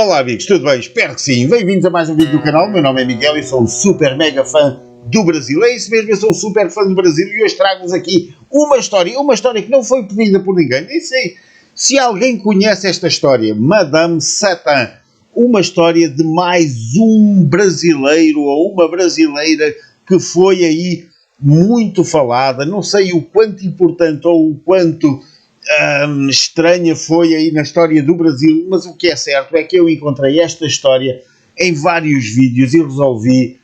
Olá amigos, tudo bem? Espero que sim. Bem-vindos a mais um vídeo do canal. Meu nome é Miguel e sou um super mega fã do Brasil. É isso mesmo, eu sou um super fã do Brasil e hoje trago-vos aqui uma história que não foi pedida por ninguém. Nem sei se alguém conhece esta história. Madame Satã. Uma história de mais um brasileiro ou uma brasileira que foi aí muito falada. Não sei o quanto importante ou o quanto estranha foi aí na história do Brasil, mas o que é certo é que eu encontrei esta história em vários vídeos e resolvi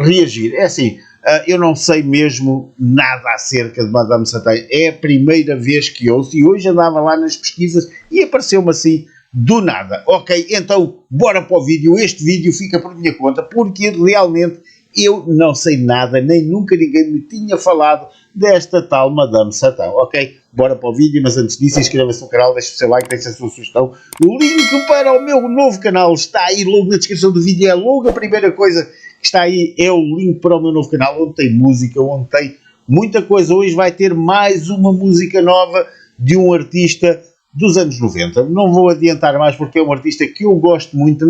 reagir. É assim, eu não sei mesmo nada acerca de Madame Satã, é a primeira vez que ouço e hoje andava lá nas pesquisas e apareceu-me assim do nada. Ok, então bora para o vídeo. Este vídeo fica por minha conta porque realmente eu não sei nada, nem nunca ninguém me tinha falado desta tal Madame Satã, ok? Bora para o vídeo, mas antes disso inscreva-se no canal, deixe o seu like, deixe a sua sugestão. O link para o meu novo canal está aí logo na descrição do vídeo, é logo a primeira coisa que está aí, é o link para o meu novo canal, onde tem música, onde tem muita coisa. Hoje vai ter mais uma música nova de um artista dos anos 90. Não vou adiantar mais porque é um artista que eu gosto muito,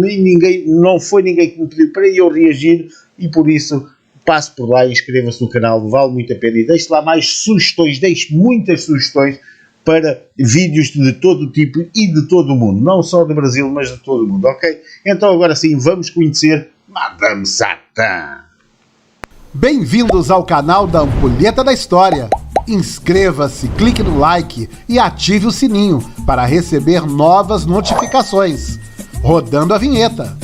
não foi ninguém que me pediu para eu reagir e por isso passe por lá e inscreva-se no canal, vale muito a pena e deixe lá mais sugestões, deixe muitas sugestões para vídeos de todo o tipo e de todo o mundo, não só do Brasil, mas de todo o mundo, ok? Então agora sim, vamos conhecer Madame Satã. Bem-vindos ao canal da Ampulheta da História. Inscreva-se, clique no like e ative o sininho para receber novas notificações. Rodando a vinheta.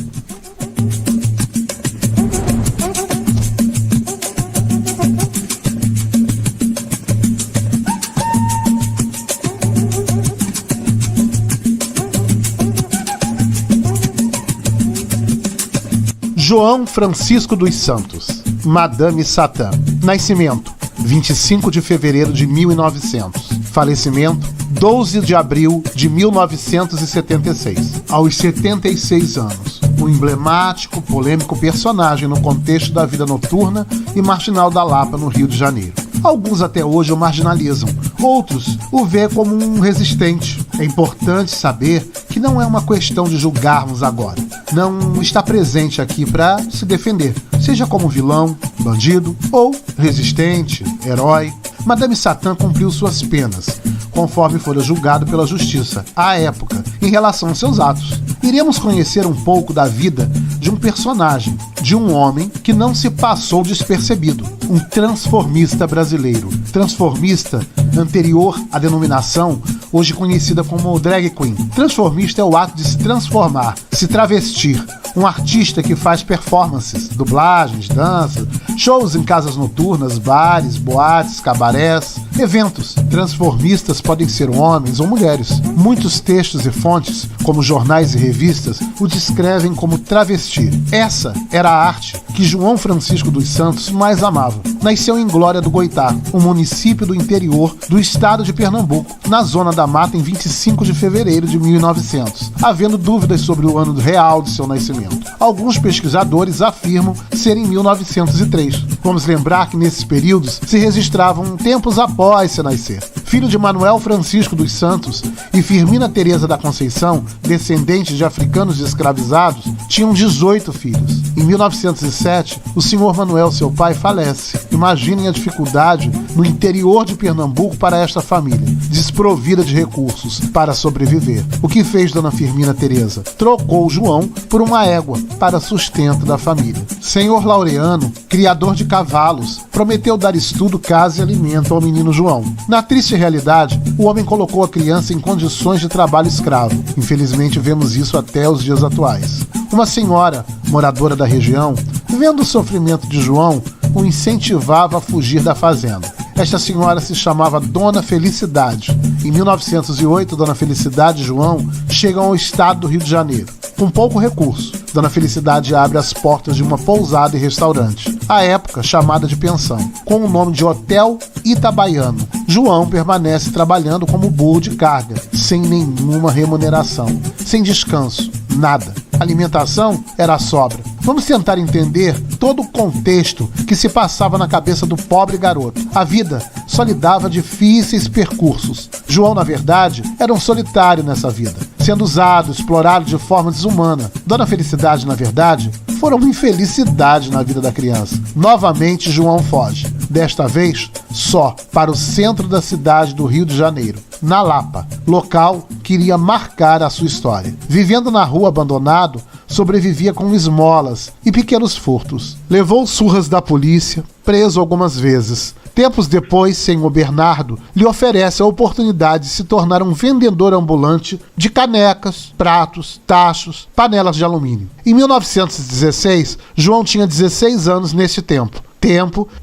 João Francisco dos Santos, Madame Satã. Nascimento: 25 de fevereiro de 1900. Falecimento: 12 de abril de 1976. Aos 76 anos, um emblemático, polêmico personagem no contexto da vida noturna e marginal da Lapa, no Rio de Janeiro. Alguns até hoje o marginalizam, outros o vê como um resistente. É importante saber que não é uma questão de julgarmos agora. Não está presente aqui para se defender, seja como vilão, bandido ou resistente, herói. Madame Satã cumpriu suas penas, conforme fora julgado pela justiça, à época, em relação aos seus atos. Iremos conhecer um pouco da vida de um personagem, de um homem que não se passou despercebido, um transformista brasileiro. Transformista, anterior à denominação, hoje conhecida como drag queen. Transformista é o ato de se transformar, se travestir. Um artista que faz performances, dublagens, dança, shows em casas noturnas, bares, boates, cabarés, eventos. Transformistas podem ser homens ou mulheres. Muitos textos e fontes, como jornais e revistas, o descrevem como travesti. Essa era a arte que João Francisco dos Santos mais amava. Nasceu em Glória do Goitá, um município do interior do estado de Pernambuco, na Zona da Mata, em 25 de fevereiro de 1900, havendo dúvidas sobre o ano real de seu nascimento. Alguns pesquisadores afirmam ser em 1903. Vamos lembrar que nesses períodos se registravam tempos após seu nascer. Filho de Manuel Francisco dos Santos e Firmina Teresa da Conceição, descendentes de africanos escravizados, tinham 18 filhos. Em 1907, o senhor Manuel, seu pai, falece. Imaginem a dificuldade no interior de Pernambuco para esta família, desprovida de recursos para sobreviver. O que fez Dona Firmina Teresa? Trocou João por uma égua para sustento da família. Senhor Laureano, criador de cavalos, prometeu dar estudo, casa e alimento ao menino João. Na triste realidade, o homem colocou a criança em condições de trabalho escravo. Infelizmente, vemos isso até os dias atuais. Uma senhora, moradora da região, vendo o sofrimento de João, o incentivava a fugir da fazenda. Esta senhora se chamava Dona Felicidade. Em 1908, Dona Felicidade e João chegam ao estado do Rio de Janeiro. Com pouco recurso, Dona Felicidade abre as portas de uma pousada e restaurante, à época chamada de pensão, com o nome de Hotel Itabaiano. João permanece trabalhando como burro de carga, sem nenhuma remuneração, sem descanso, nada. Alimentação era a sobra. Vamos tentar entender todo o contexto que se passava na cabeça do pobre garoto. A vida só lhe dava difíceis percursos. João, na verdade, era um solitário nessa vida. sendo usado, explorado de forma desumana. Dona Felicidade, na verdade, foram uma infelicidade na vida da criança. Novamente, João foge. Desta vez, só para o centro da cidade do Rio de Janeiro, na Lapa, local que iria marcar a sua história. Vivendo na rua abandonado, sobrevivia com esmolas e pequenos furtos. Levou surras da polícia, preso algumas vezes. Tempos depois, senhor Bernardo lhe oferece a oportunidade de se tornar um vendedor ambulante de canecas, pratos, tachos, panelas de alumínio. Em 1916, João tinha 16 anos neste tempo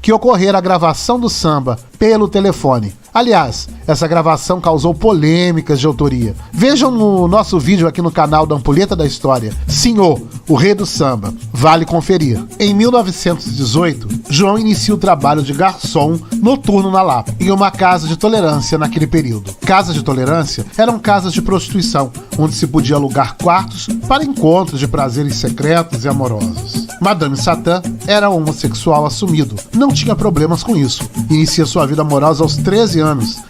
que ocorrera a gravação do samba pelo telefone. Aliás, essa gravação causou polêmicas de autoria. Vejam no nosso vídeo aqui no canal da Ampulheta da História, Senhor, o Rei do Samba. Vale conferir. Em 1918, João inicia o trabalho de garçom noturno na Lapa, em uma casa de tolerância naquele período. Casas de tolerância eram casas de prostituição, onde se podia alugar quartos para encontros de prazeres secretos e amorosos. Madame Satã era homossexual assumido, não tinha problemas com isso. Inicia sua vida amorosa aos 13 anos.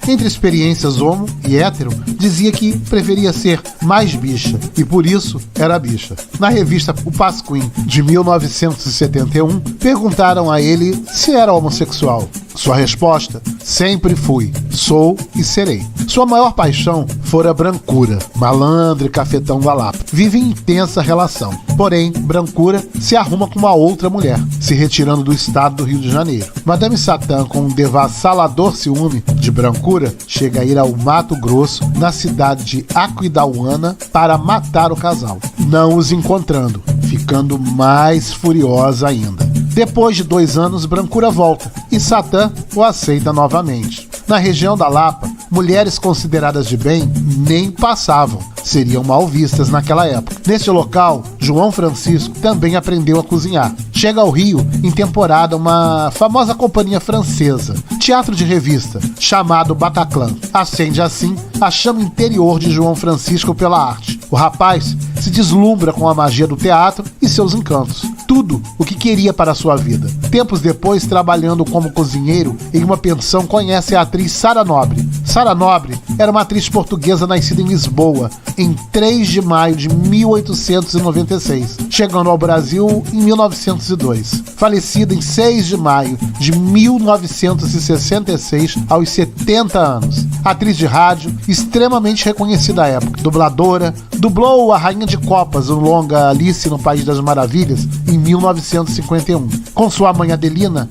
Entre experiências homo e hétero, dizia que preferia ser mais bicha, e por isso era bicha. Na revista O Pasquim, de 1971, perguntaram a ele se era homossexual. Sua resposta: sempre fui, sou e serei. Sua maior paixão fora Brancura, malandro e cafetão da Lapa. Vive em intensa relação. Porém, Brancura se arruma com uma outra mulher, se retirando do estado do Rio de Janeiro. Madame Satã, com um devassalador ciúme de Brancura, chega a ir ao Mato Grosso, na cidade de Aquidauana, para matar o casal. Não os encontrando, ficando mais furiosa ainda. Depois de 2 anos, Brancura volta e Satã o aceita novamente. Na região da Lapa, mulheres consideradas de bem nem passavam, seriam mal vistas naquela época. Neste local, João Francisco também aprendeu a cozinhar. Chega ao Rio em temporada uma famosa companhia francesa, teatro de revista, chamado Bataclan. Acende assim a chama interior de João Francisco pela arte. O rapaz se deslumbra com a magia do teatro e seus encantos. Tudo o que queria para a sua vida. Tempos depois, trabalhando como cozinheiro em uma pensão, conhece a atriz Sara Nobre. Sara Nobre era uma atriz portuguesa nascida em Lisboa em 3 de maio de 1896, chegando ao Brasil em 1902. Falecida em 6 de maio de 1966, aos 70 anos. Atriz de rádio, extremamente reconhecida à época. Dubladora, dublou a Rainha de Copas no longa Alice no País das Maravilhas em 1951. Com sua mãe Adelina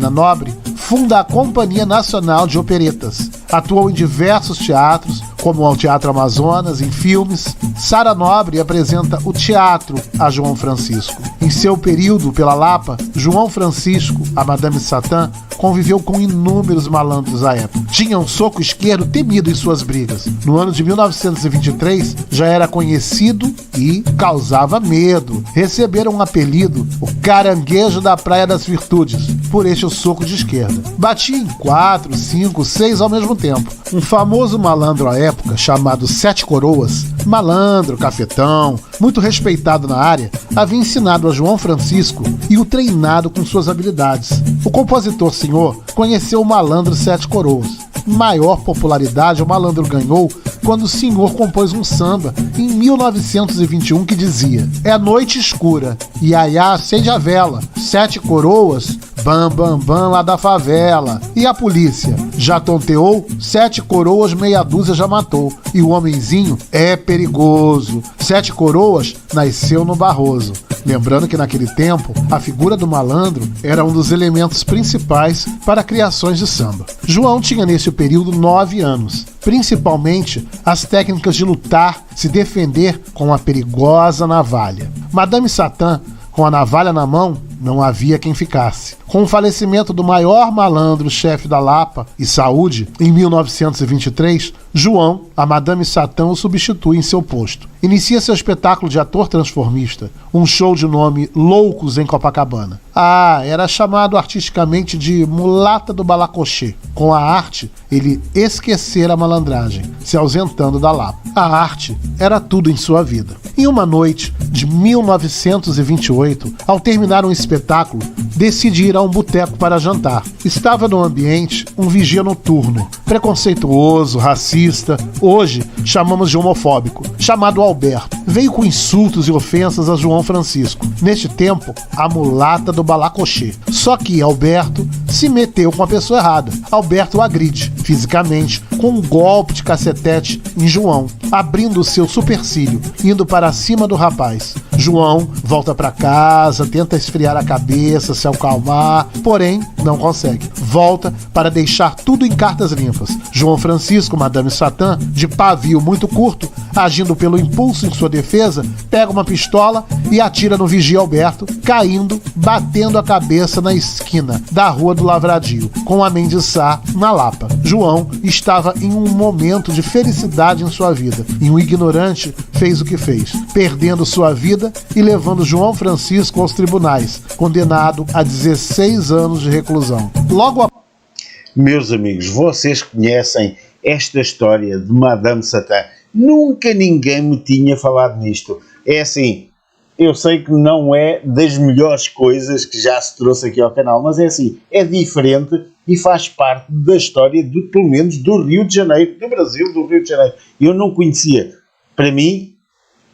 Nobre, funda a Companhia Nacional de Operetas. Atuou em diversos teatros, como ao Teatro Amazonas, em filmes. Sara Nobre apresenta o teatro a João Francisco. Em seu período pela Lapa, João Francisco, a Madame Satã, conviveu com inúmeros malandros à época. Tinha um soco esquerdo temido em suas brigas. No ano de 1923, já era conhecido e causava medo. Receberam um apelido, o Caranguejo da Praia das Virtudes, por este soco de esquerda. Batia em 4, 5, 6 ao mesmo tempo. Um famoso malandro à época, chamado Sete Coroas, malandro, cafetão, muito respeitado na área, havia ensinado a João Francisco e o treinado com suas habilidades. O compositor senhor conheceu o malandro Sete Coroas. Maior popularidade o malandro ganhou quando o senhor compôs um samba em 1921 que dizia: é noite escura, iaiá, acende a vela, 7 coroas, bam, bam, bam lá da favela. E a polícia já tonteou, 7 coroas, meia dúzia já matou. E o homenzinho é perigoso. 7 coroas nasceu no Barroso. Lembrando que naquele tempo, a figura do malandro era um dos elementos principais para criações de samba. João tinha nesse período 9 anos. Principalmente as técnicas de lutar, se defender com a perigosa navalha. Madame Satã, com a navalha na mão, não havia quem ficasse. Com o falecimento do maior malandro chefe da Lapa e Saúde, em 1923, João, a Madame Satã, o substitui em seu posto. Inicia seu espetáculo de ator transformista, um show de nome Loucos em Copacabana. Era chamado artisticamente de Mulata do Balacochê. Com a arte, ele esquecera a malandragem, se ausentando da Lapa. A arte era tudo em sua vida. Em uma noite de 1928, ao terminar um espetáculo, decide ir a um boteco para jantar. Estava no ambiente um vigia noturno, preconceituoso, racista, hoje chamamos de homofóbico, chamado Alberto. Veio com insultos e ofensas a João Francisco. Neste tempo, a mulata do balacochê. Só que Alberto se meteu com a pessoa errada. Alberto o agride, fisicamente, com um golpe de cacetete em João, abrindo o seu supercílio, indo para cima do rapaz. João volta para casa, tenta esfriar a cabeça, se acalmar, porém não consegue. Volta para deixar tudo em cartas limpas. João Francisco, Madame Satã, de pavio muito curto, agindo pelo impulso em sua defesa, pega uma pistola e atira no vigia Alberto, caindo, batendo a cabeça na esquina da Rua do Lavradio, com a Mendes Sá na Lapa. João estava em um momento de felicidade em sua vida, e um ignorante fez o que fez, perdendo sua vida e levando João Francisco aos tribunais, condenado a 16 anos de reclusão. Logo a... Meus amigos, vocês conhecem esta história de Madame Satã? Nunca ninguém me tinha falado nisto. É assim, eu sei que não é das melhores coisas que já se trouxe aqui ao canal, mas é assim, é diferente e faz parte da história, pelo menos, do Rio de Janeiro, do Brasil, do Rio de Janeiro. Eu não conhecia. Para mim,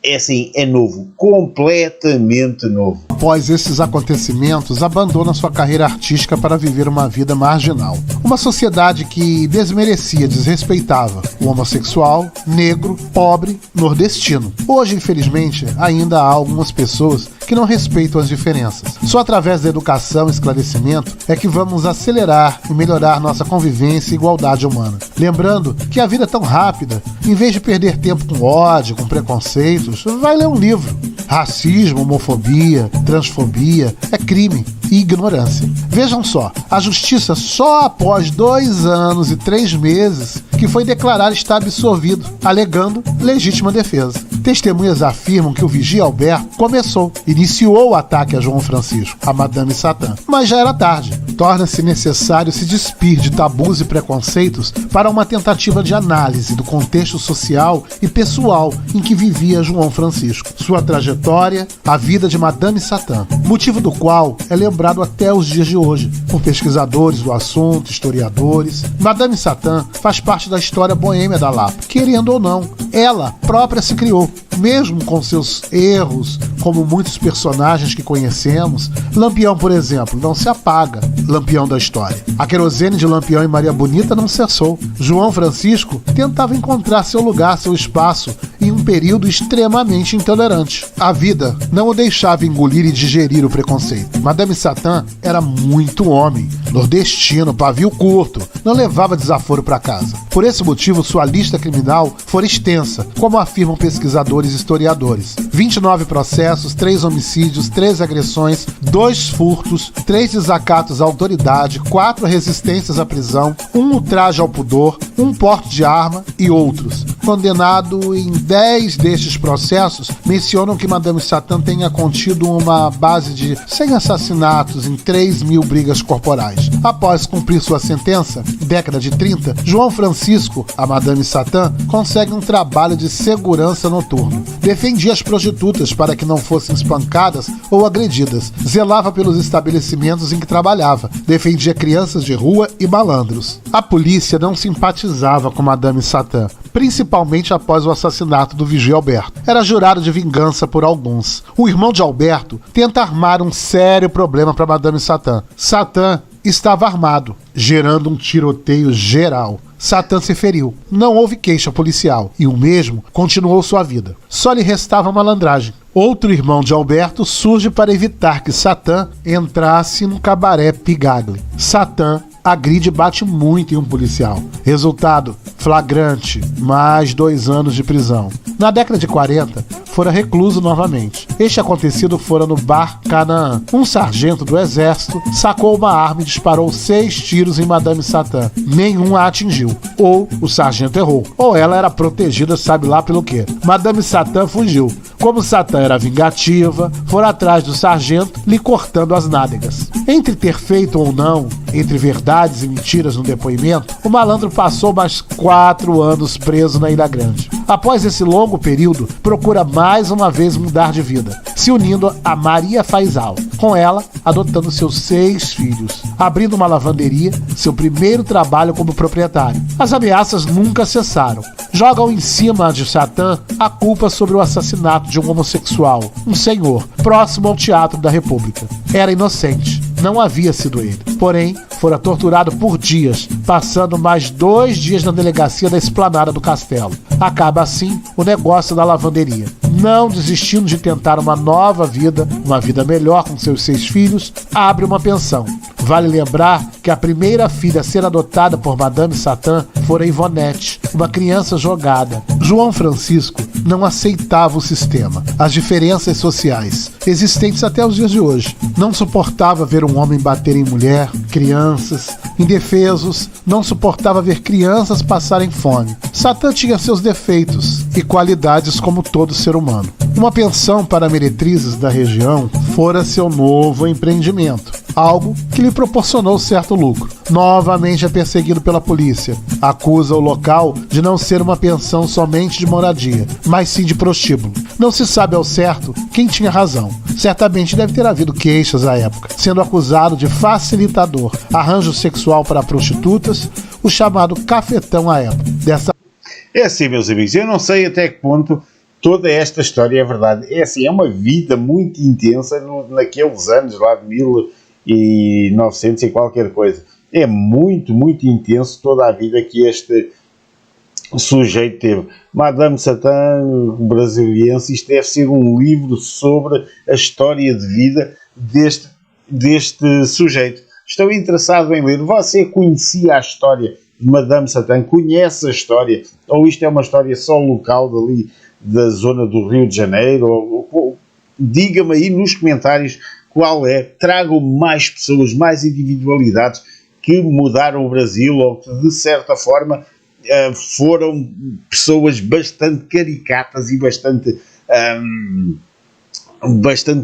é assim, é novo, completamente novo. Após esses acontecimentos, abandona sua carreira artística para viver uma vida marginal. Uma sociedade que desmerecia, desrespeitava o homossexual, negro, pobre, nordestino. Hoje, infelizmente, ainda há algumas pessoas que não respeitam as diferenças. Só através da educação e esclarecimento é que vamos acelerar e melhorar nossa convivência e igualdade humana. Lembrando que a vida é tão rápida, em vez de perder tempo com ódio, com preconceitos, vai ler um livro. Racismo, homofobia, transfobia é crime e ignorância. Vejam só, a justiça só após 2 anos e 3 meses que foi declarar estar absolvido, alegando legítima defesa. Testemunhas afirmam que o vigia Alberto iniciou o ataque a João Francisco, a Madame Satã, mas já era tarde. Torna-se necessário se despir de tabus e preconceitos para uma tentativa de análise do contexto social e pessoal em que vivia João Francisco, sua trajetória, a vida de Madame Satã, motivo do qual é lembrado até os dias de hoje por pesquisadores do assunto, historiadores. Madame Satã faz parte da história boêmia da Lapa. Querendo ou não, ela própria se criou, mesmo com seus erros, como muitos personagens que conhecemos. Lampião, por exemplo, não se apaga, Lampião da história. A querosene de Lampião e Maria Bonita não cessou. João Francisco tentava encontrar seu lugar, seu espaço, em um período extremamente intolerante. A vida não o deixava engolir e digerir o preconceito. Madame Satã era muito homem, nordestino, pavio curto, não levava desaforo para casa. Por esse motivo, sua lista criminal fora extensa, como afirmam pesquisadores e historiadores. 29 processos, 3 homicídios, 3 agressões, 2 furtos, 3 desacatos à autoridade, 4 resistências à prisão, 1 ultraje ao pudor, 1 porte de arma e outros. Condenado em 10 destes processos, mencionam que Madame Satã tenha contido uma base de 100 assassinatos em 3.000 brigas corporais. Após cumprir sua sentença, década de 30, João Francisco, a Madame Satã, consegue um trabalho de segurança noturno. Defendia as prostitutas para que não fossem espancadas ou agredidas, zelava pelos estabelecimentos em que trabalhava, defendia crianças de rua e malandros. A polícia não simpatizava com Madame Satã, principalmente após o assassinato do vigia Alberto. Era jurado de vingança por alguns. O irmão de Alberto tenta armar um sério problema para Madame Satã. Satã estava armado, gerando um tiroteio geral. Satã se feriu. Não houve queixa policial e o mesmo continuou sua vida. Só lhe restava a malandragem. Outro irmão de Alberto surge para evitar que Satã entrasse no cabaré Pigalle. Satã agride e bate muito em um policial. Resultado, flagrante, mais 2 anos de prisão. Na década de 40, fora recluso novamente. Este acontecido fora no bar Canaã. Um sargento do exército sacou uma arma e disparou 6 tiros em Madame Satã. Nenhum a atingiu. Ou o sargento errou, ou ela era protegida sabe lá pelo quê. Madame Satã fugiu, Como Satã era vingativa, foram atrás do sargento, lhe cortando as nádegas. Entre ter feito ou não, entre verdades e mentiras no depoimento, o malandro passou mais 4 anos preso na Ilha Grande. Após esse longo período, procura mais uma vez mudar de vida, se unindo a Maria Faisal, com ela adotando seus 6 filhos, abrindo uma lavanderia, seu primeiro trabalho como proprietário. As ameaças nunca cessaram. Jogam em cima de Satã a culpa sobre o assassinato de um homossexual, um senhor, próximo ao Teatro da República. Era inocente, não havia sido ele. Porém, fora torturado por dias, passando mais 2 dias na delegacia da Esplanada do Castelo. Acaba assim o negócio da lavanderia. Não desistindo de tentar uma nova vida, uma vida melhor com seus 6 filhos, abre uma pensão. Vale lembrar que a primeira filha a ser adotada por Madame Satã fora Ivonete, uma criança jogada. João Francisco não aceitava o sistema, as diferenças sociais, existentes até os dias de hoje. Não suportava ver um homem bater em mulher, crianças, indefesos, não suportava ver crianças passarem fome. Satã tinha seus defeitos e qualidades como todo ser humano. Uma pensão para meretrizes da região fora seu novo empreendimento, algo que lhe proporcionou certo lucro. Novamente é perseguido pela polícia. Acusa o local de não ser uma pensão somente de moradia, mas sim de prostíbulo. Não se sabe ao certo quem tinha razão. Certamente deve ter havido queixas à época, sendo acusado de facilitador, arranjo sexual para prostitutas, o chamado cafetão à época. É assim, meus amigos, eu não sei até que ponto toda esta história é verdade. É assim, é uma vida muito intensa naqueles anos lá de 1900 e qualquer coisa. É muito, muito intenso toda a vida que este sujeito teve. Madame Satã, brasiliense, isto deve ser um livro sobre a história de vida deste sujeito. Estou interessado em ler. Você conhecia a história de Madame Satã? Conhece a história? Ou isto é uma história só local dali da zona do Rio de Janeiro? Diga-me aí nos comentários qual é. Tragam mais pessoas, mais individualidades que mudaram o Brasil ou que de certa forma foram pessoas bastante caricatas e bastante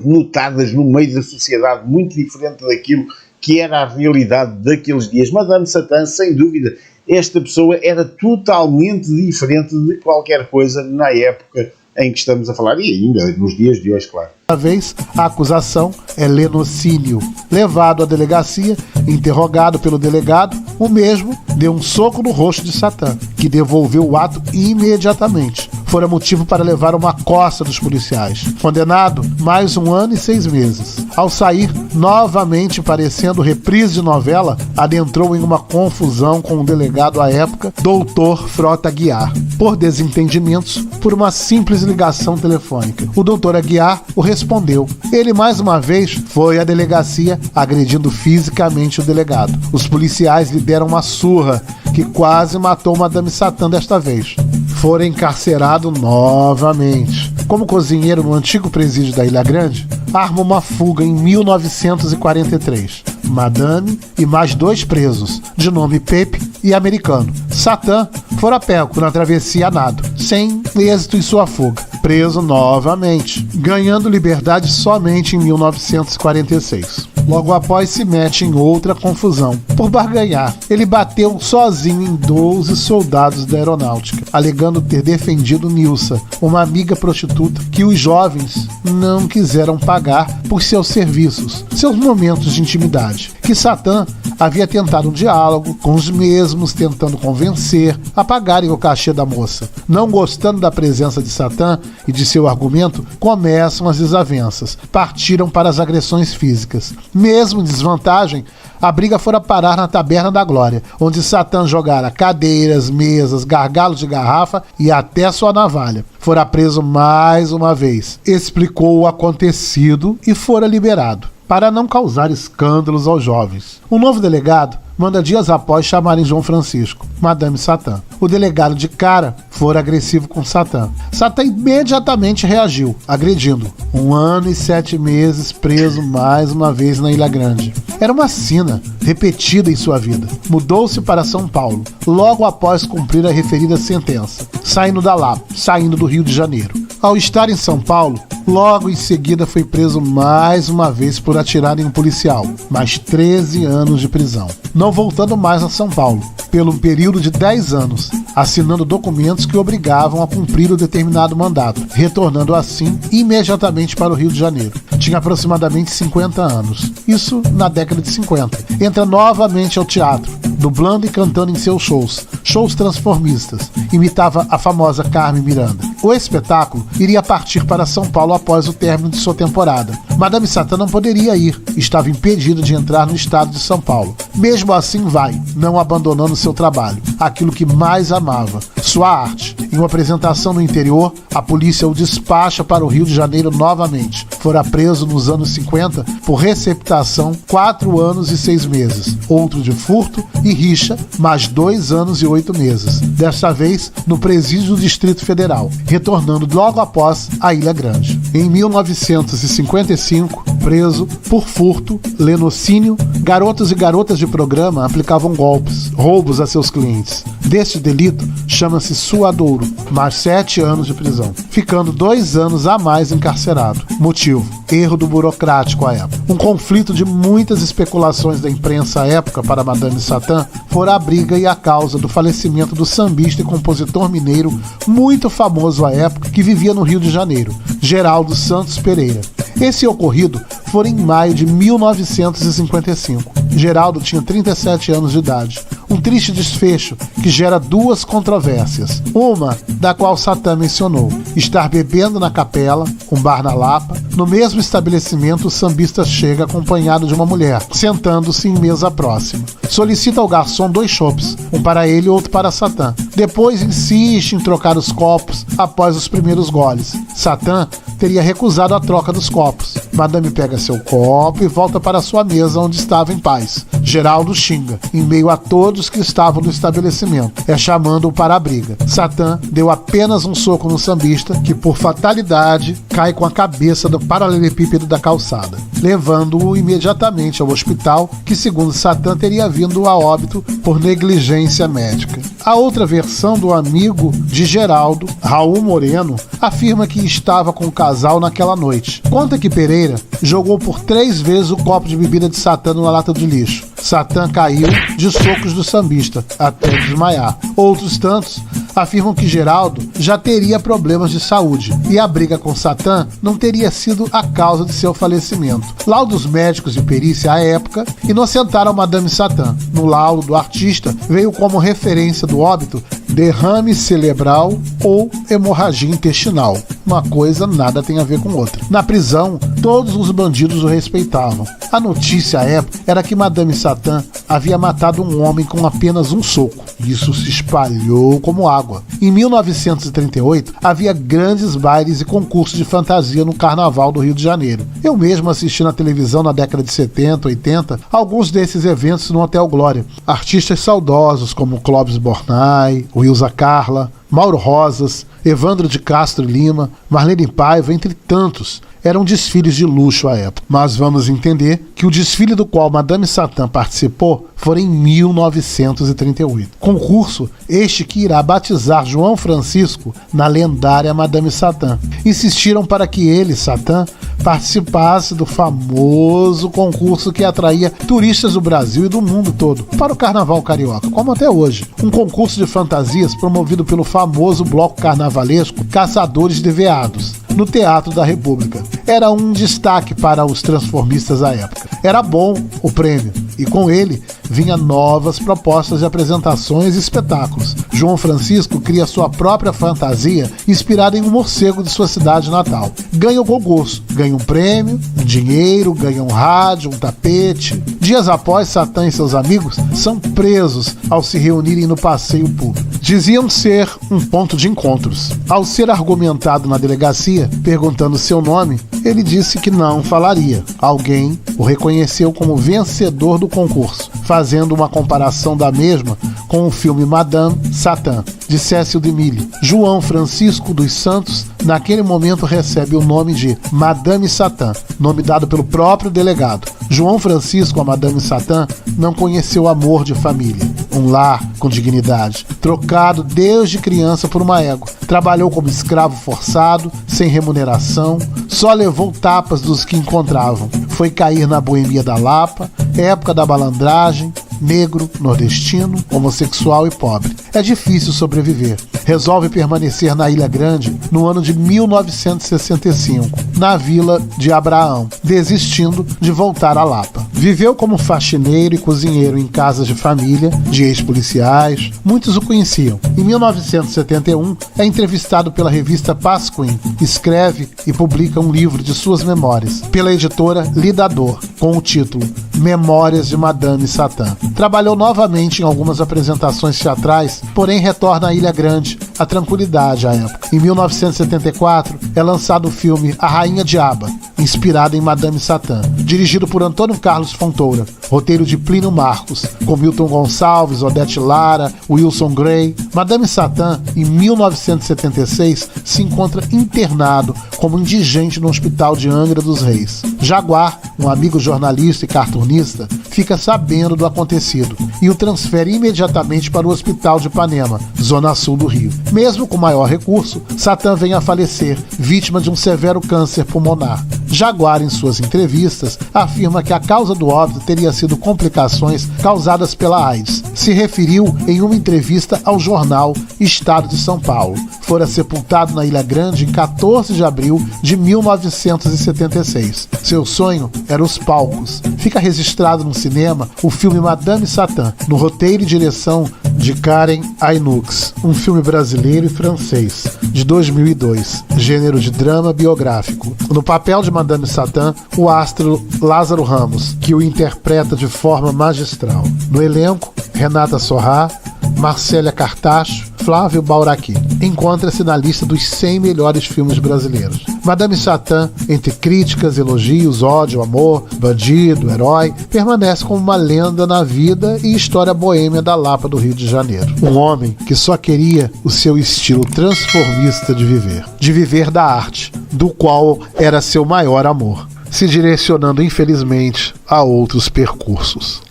notadas no meio da sociedade, muito diferente daquilo que era a realidade daqueles dias. Madame Satã, sem dúvida, esta pessoa era totalmente diferente de qualquer coisa na época em que estamos a falar, e ainda nos dias de hoje, claro. Dessa vez, a acusação é lenocínio. Levado à delegacia, interrogado pelo delegado, o mesmo deu um soco no rosto de Satã, que devolveu o ato imediatamente. Fora motivo para levar uma coça dos policiais. Condenado, mais 1 ano e 6 meses. Ao sair, novamente parecendo reprise de novela, adentrou em uma confusão com o delegado à época, Doutor Frota Aguiar, por desentendimentos por uma simples ligação telefônica. O doutor Aguiar o respondeu. Ele mais uma vez foi à delegacia agredindo fisicamente o delegado. Os policiais lhe deram uma surra que quase matou Madame Satã desta vez. Fora encarcerado novamente. Como cozinheiro no antigo presídio da Ilha Grande, arma uma fuga em 1943. Madame e mais 2 presos, de nome Pepe e Americano. Satã fora pego na travessia a nado, sem êxito em sua fuga. Preso novamente, ganhando liberdade somente em 1946. Logo após se mete em outra confusão. Por barganhar, ele bateu sozinho em 12 soldados da aeronáutica, alegando ter defendido Nilsa, uma amiga prostituta que os jovens não quiseram pagar por seus serviços, seus momentos de intimidade, que Satã havia tentado um diálogo com os mesmos, tentando convencer a pagarem o cachê da moça. Não gostando da presença de Satã e de seu argumento, começam as desavenças, partiram para as agressões físicas. Mesmo em desvantagem, a briga fora parar na Taberna da Glória, onde Satã jogara cadeiras, mesas, gargalos de garrafa e até sua navalha. Fora preso mais uma vez, explicou o acontecido e fora liberado, para não causar escândalos aos jovens. Um novo delegado manda dias após chamarem João Francisco, Madame Satã. O delegado de cara fora agressivo com Satã. Satã imediatamente reagiu, agredindo. 1 ano e 7 meses preso mais uma vez na Ilha Grande. Era uma sina repetida em sua vida. Mudou-se para São Paulo, logo após cumprir a referida sentença, saindo da Lapa, saindo do Rio de Janeiro. Ao estar em São Paulo, logo em seguida foi preso mais uma vez por atirar em um policial, mais 13 anos de prisão. Não voltando mais a São Paulo, pelo período de 10 anos, assinando documentos que obrigavam a cumprir o determinado mandato, retornando assim imediatamente para o Rio de Janeiro. Tinha aproximadamente 50 anos, isso na década de 50. Entra novamente ao teatro, dublando e cantando em seus shows transformistas. Imitava a famosa Carmen Miranda. O espetáculo iria partir para São Paulo após o término de sua temporada. Madame Satã não poderia ir, estava impedido de entrar no estado de São Paulo. Mesmo assim vai, não abandonando seu trabalho, aquilo que mais amava, sua arte. Em uma apresentação no interior, a polícia o despacha para o Rio de Janeiro novamente. Fora preso nos anos 50 por receptação, 4 anos e 6 meses. Outro de furto e rixa, mais 2 anos e 8 meses. Desta vez, no presídio do Distrito Federal, retornando logo após a Ilha Grande. Em 1955, preso por furto, lenocínio, garotos e garotas de programa aplicavam golpes, roubos a seus clientes. Deste delito, chama-se suadouro, mais 7 anos de prisão, ficando 2 anos a mais encarcerado. Motivo: erro do burocrático à época. Um conflito de muitas especulações da imprensa à época para Madame Satã fora a briga e a causa do falecimento do sambista e compositor mineiro muito famoso à época que vivia no Rio de Janeiro, Geraldo Santos Pereira. Esse ocorrido foi em maio de 1955. Geraldo tinha 37 anos de idade. Um triste desfecho que gera 2 controvérsias. Uma, da qual Satã mencionou, estar bebendo na capela, um bar na Lapa. No mesmo estabelecimento, o sambista chega acompanhado de uma mulher, sentando-se em mesa próxima. Solicita ao garçom 2 chopes, um para ele e outro para Satã. Depois insiste em trocar os copos após os primeiros goles. Satã teria recusado a troca dos copos. Madame pega seu copo e volta para sua mesa onde estava em paz. Geraldo xinga, em meio a todos que estavam no estabelecimento, chamando-o para a briga. Satã deu apenas um soco no sambista, que por fatalidade cai com a cabeça do paralelepípedo da calçada, levando-o imediatamente ao hospital, que segundo Satã teria vindo a óbito por negligência médica. A outra versão do amigo de Geraldo, Raul Moreno, afirma que estava com o casal naquela noite. Conta que Pereira jogou por 3 vezes o copo de bebida de Satã numa lata de lixo. Satã caiu de socos do sambista, até desmaiar. Outros tantos afirmam que Geraldo já teria problemas de saúde e a briga com Satã não teria sido a causa de seu falecimento. Laudos médicos de perícia à época inocentaram Madame Satã. No laudo do artista veio como referência do óbito derrame cerebral ou hemorragia intestinal. Uma coisa nada tem a ver com outra. Na prisão, todos os bandidos o respeitavam. A notícia à época era que Madame Satã havia matado um homem com apenas um soco. Isso se espalhou como água. Em 1938, havia grandes bailes e concursos de fantasia no Carnaval do Rio de Janeiro. Eu mesmo assisti na televisão na década de 70, 80, alguns desses eventos no Hotel Glória. Artistas saudosos como Clóvis Bornai, Wilza Carla, Mauro Rosas, Evandro de Castro Lima, Marlene Paiva, entre tantos. Eram desfiles de luxo à época. Mas vamos entender que o desfile do qual Madame Satã participou foi em 1938. Concurso este que irá batizar João Francisco na lendária Madame Satã. Insistiram para que ele, Satã, participasse do famoso concurso que atraía turistas do Brasil e do mundo todo para o Carnaval Carioca, como até hoje. Um concurso de fantasias promovido pelo famoso bloco carnavalesco Caçadores de Veados, no Teatro da República. Era um destaque para os transformistas à época. Era bom o prêmio, e com ele vinha novas propostas de apresentações e espetáculos. João Francisco cria sua própria fantasia inspirada em um morcego de sua cidade natal. Ganha o concurso, ganha um prêmio, um dinheiro, ganha um rádio, um tapete. Dias após, Satã e seus amigos são presos ao se reunirem no passeio público. Diziam ser um ponto de encontros. Ao ser argumentado na delegacia, perguntando seu nome, ele disse que não falaria. Alguém o reconheceu como vencedor do concurso, fazendo uma comparação da mesma com o filme Madame Satã, de Cécile de Mille. João Francisco dos Santos, naquele momento, recebe o nome de Madame Satã, nome dado pelo próprio delegado. João Francisco, a Madame Satã, não conheceu amor de família. um lar com dignidade, trocado desde criança por uma égua. Trabalhou como escravo forçado, sem remuneração, só levou tapas dos que encontravam. Foi cair na boemia da Lapa, época da malandragem, negro, nordestino, homossexual e pobre. É difícil sobreviver. Resolve permanecer na Ilha Grande no ano de 1965, na Vila de Abraão, desistindo de voltar à Lapa. Viveu como faxineiro e cozinheiro em casas de família, de ex-policiais, muitos o conheciam. Em 1971, é entrevistado pela revista Pasquim, escreve e publica um livro de suas memórias, pela editora Lidador, com o título Memórias de Madame Satã. Trabalhou novamente em algumas apresentações teatrais, porém retorna à Ilha Grande, a tranquilidade à época. Em 1974, é lançado o filme A Rainha Diaba, inspirado em Madame Satã, dirigido por Antônio Carlos Fontoura, roteiro de Plínio Marcos, com Milton Gonçalves, Odete Lara, Wilson Grey. Madame Satã, em 1976, se encontra internado como indigente no Hospital de Angra dos Reis. Jaguar, um amigo jornalista e cartunista, fica sabendo do acontecido e o transfere imediatamente para o Hospital de Ipanema, zona sul do Rio. Mesmo com maior recurso, Satã vem a falecer, vítima de um severo câncer pulmonar. Jaguar, em suas entrevistas, afirma que a causa do óbito teria sido complicações causadas pela AIDS. Se referiu em uma entrevista ao jornal Estado de São Paulo. Fora sepultado na Ilha Grande em 14 de abril de 1976. Seu sonho era os palcos. Fica registrado no cinema o filme Madame Satã, no roteiro e direção de Karen Ainux, um filme brasileiro e francês, de 2002, gênero de drama biográfico. No papel de Madame Satã, o astro Lázaro Ramos, que o interpreta de forma magistral. No elenco, Renata Sorrah, Marcélia Cartacho, Flávio Bauraqui. Encontra-se na lista dos 100 melhores filmes brasileiros. Madame Satã, entre críticas, elogios, ódio, amor, bandido, herói, permanece como uma lenda na vida e história boêmia da Lapa do Rio de Janeiro. Um homem que só queria o seu estilo transformista de viver da arte, do qual era seu maior amor, se direcionando infelizmente a outros percursos.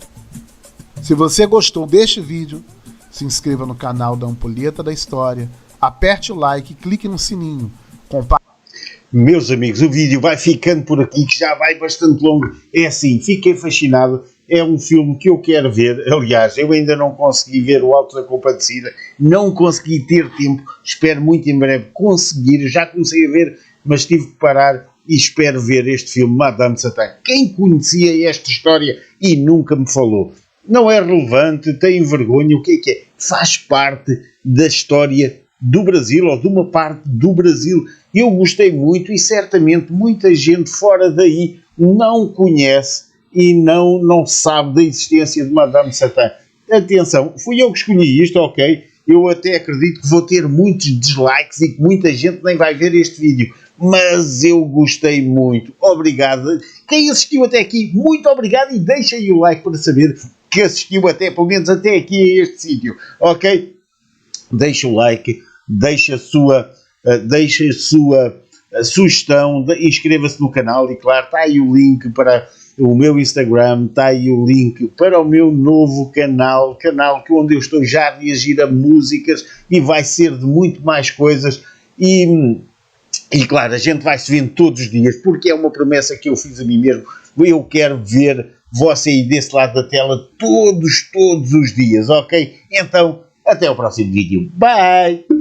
Se você gostou deste vídeo, se inscreva no canal da Ampulheta da História, aperte o like e clique no sininho. Meus amigos, o vídeo vai ficando por aqui, que já vai bastante longo. É assim, fiquei fascinado. É um filme que eu quero ver. Aliás, eu ainda não consegui ver o Auto da Compadecida, não consegui ter tempo. Espero muito em breve conseguir. Já comecei a ver, mas tive que parar e espero ver este filme, Madame Satã. Quem conhecia esta história e nunca me falou? Não é relevante, tem vergonha, o que é? Faz parte da história do Brasil, ou de uma parte do Brasil. Eu gostei muito e certamente muita gente fora daí não conhece e não sabe da existência de Madame Satã. Atenção, fui eu que escolhi isto, ok? Eu até acredito que vou ter muitos dislikes e que muita gente nem vai ver este vídeo. Mas eu gostei muito. Obrigado. Quem assistiu até aqui, muito obrigado, e deixa aí o like para saber que assistiu pelo menos até aqui a este vídeo, ok? Deixa o like, deixa a sua sugestão, inscreva-se no canal e claro, está aí o link para o meu Instagram, está aí o link para o meu novo canal onde eu estou já a reagir a músicas e vai ser de muito mais coisas e claro, a gente vai se vendo todos os dias, porque é uma promessa que eu fiz a mim mesmo. Eu quero ver você aí desse lado da tela todos os dias, ok? Então, até o próximo vídeo. Bye!